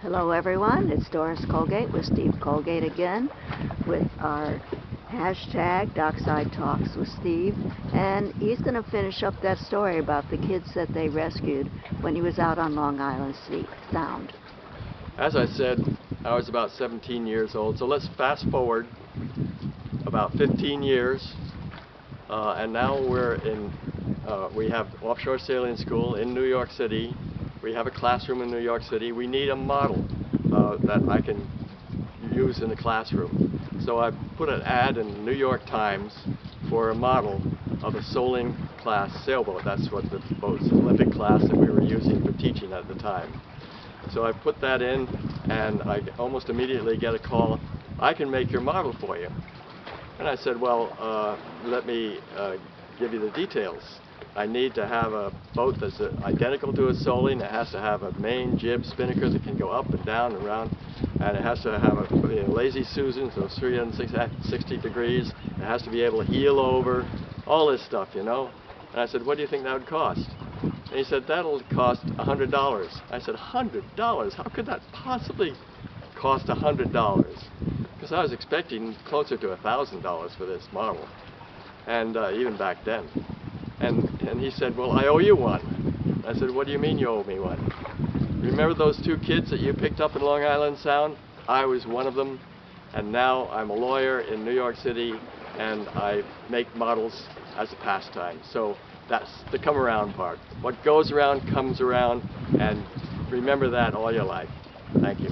Hello everyone, it's Doris Colgate with Steve Colgate again with our hashtag Dockside Talks with Steve, and he's going to finish up that story about the kids that they rescued when he was out on Long Island Sound. As I said, I was about 17 years old, so let's fast forward about 15 years, and now we have Offshore Sailing School in New York City. We have a classroom in New York City. We need a model that I can use in the classroom. So I put an ad in the New York Times for a model of a Soling class sailboat. That's what the boat's Olympic class that we were using for teaching at the time. So I put that in, and I almost immediately get a call, "I can make your model for you." And I said, well, let me give you the details. I need to have a boat that's identical to a Soling. It has to have a main jib spinnaker that can go up and down and around, and it has to have a lazy Susan, so 360 degrees. It has to be able to heel over, all this stuff, you know. And I said, what do you think that would cost? And he said, that'll cost $100. I said, $100? How could that possibly cost $100? Because I was expecting closer to $1,000 for this model, and even back then. And he said, well, I owe you one. I said, what do you mean you owe me one? Remember those two kids that you picked up in Long Island Sound? I was one of them, and now I'm a lawyer in New York City, and I make models as a pastime. So that's the come around part. What goes around comes around, and remember that all your life. Thank you.